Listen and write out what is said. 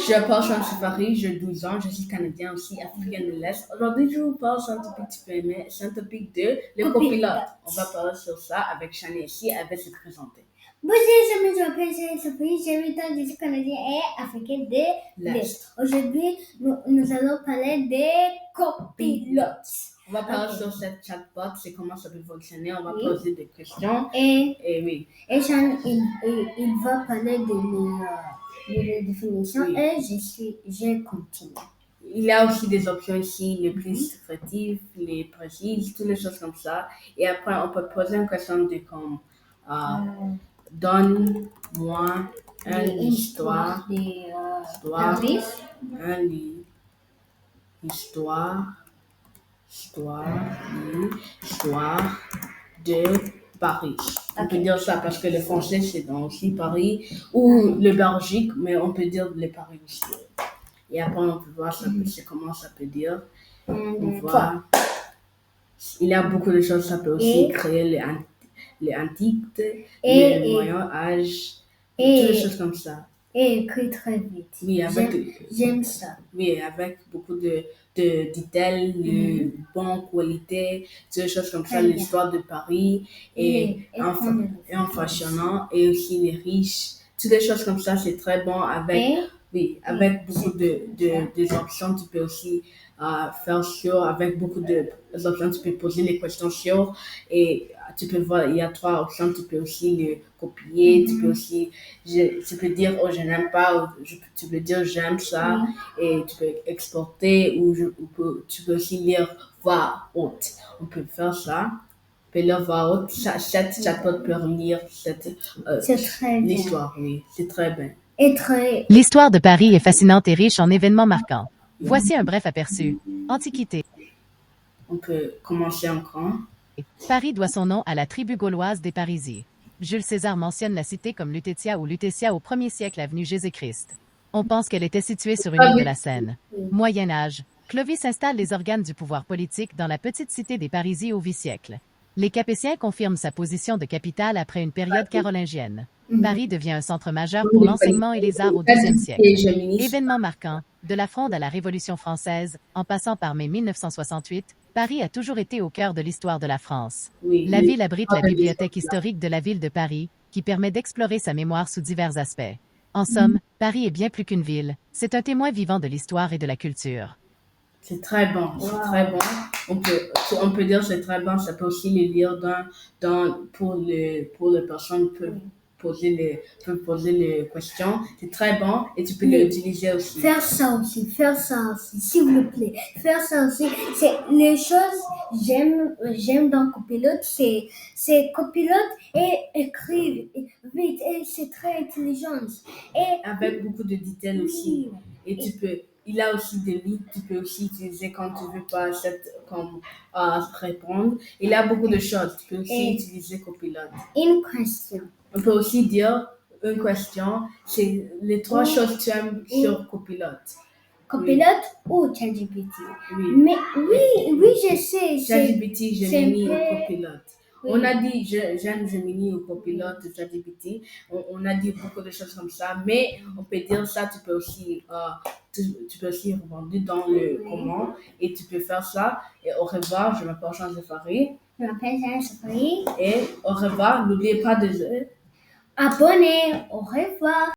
Je m'appelle Sean Safari, j'ai 12 ans, je suis canadien aussi, africain de l'Est. Aujourd'hui, je vous parle sur un topic que tu peux aimer, c'est un topic de le copilote. On va parler sur ça avec Shani ici, elle va se présenter. Bonjour, je m'appelle Sean Safari, j'ai 8 ans, je suis canadien et africain de l'Est. Aujourd'hui, nous allons parler des copilotes. On va parler sur cette chatbot, c'est comment ça peut fonctionner, on va poser des questions. Et Sean, il va parler de la définition et je continue. Il y a aussi des options ici, les plus descriptives, les précises, toutes les choses comme ça. Et après, on peut poser une question de comme donne-moi une histoire de Paris. On peut dire ça parce que le français c'est dans aussi Paris ou le Belgique, mais on peut dire le Paris aussi. Et après on peut voir ça, c'est comment ça peut dire. On voit. Il y a beaucoup de choses, ça peut aussi créer les antiques, le Moyen Âge, toutes les choses comme ça. Et écrit très vite. Oui, j'aime ça. Oui, avec beaucoup de détails, de bonne qualité, toutes les choses comme ça, l'histoire de Paris, et en fashionant, et aussi les riches, toutes les choses comme ça, c'est très bon avec beaucoup de options, tu peux aussi faire sur, avec beaucoup d'options, tu peux poser les questions sur, et tu peux voir, il y a 3 options, tu peux aussi les copier, tu peux aussi, tu peux dire, oh, je n'aime pas, ou tu peux dire, j'aime ça, et tu peux exporter, ou tu peux aussi lire voix haute. On peut faire ça. On peut lire voix haute. Chaque chatbot peut lire l'histoire, oui, c'est très bien. L'histoire de Paris est fascinante et riche en événements marquants. Voici un bref aperçu. Antiquité. On peut commencer encore. Paris doit son nom à la tribu gauloise des Parisis. Jules César mentionne la cité comme Lutetia ou Lutetia au 1er siècle avenue Jésus-Christ. On pense qu'elle était située sur une île de la Seine. Moyen Âge. Clovis installe les organes du pouvoir politique dans la petite cité des Parisis au X-siècle. Les Capétiens confirment sa position de capitale après une période carolingienne. Paris devient un centre majeur pour l'enseignement et les arts au XIIe siècle. Événements marquants, de la Fronde à la Révolution française, en passant par mai 1968, Paris a toujours été au cœur de l'histoire de la France. La ville abrite la bibliothèque historique de la ville de Paris, qui permet d'explorer sa mémoire sous divers aspects. En somme, Paris est bien plus qu'une ville, c'est un témoin vivant de l'histoire et de la culture. C'est très bon, c'est très bon. On peut dire c'est très bon. Ça peut aussi les lire pour les personnes peuvent poser les questions. C'est très bon et tu peux l'utiliser aussi. Faire ça aussi, s'il vous plaît. Faire ça aussi, c'est les choses j'aime dans Copilote, c'est Copilote et écrire vite et c'est très intelligent. Et avec beaucoup de détails aussi. Et il a aussi des livres que tu peux aussi utiliser quand tu veux pas répondre. Il a beaucoup de choses. Tu peux aussi utiliser Copilote. Une question. On peut aussi dire une question. C'est les 3 choses que tu aimes sur Copilote. Copilote ou ChatGPT? Oui. Mais oui, je sais. ChatGPT, Gemini ou Copilote. On a dit j'aime Gemini ou Copilote, ChatGPT. On a dit beaucoup de choses comme ça, mais on peut dire ça. Tu peux aussi rebondir dans le comment et tu peux faire ça. Et au revoir. Je m'appelle Sean Safari. Je m'appelle Sean Safari. Et au revoir. N'oubliez pas de abonner. Au revoir.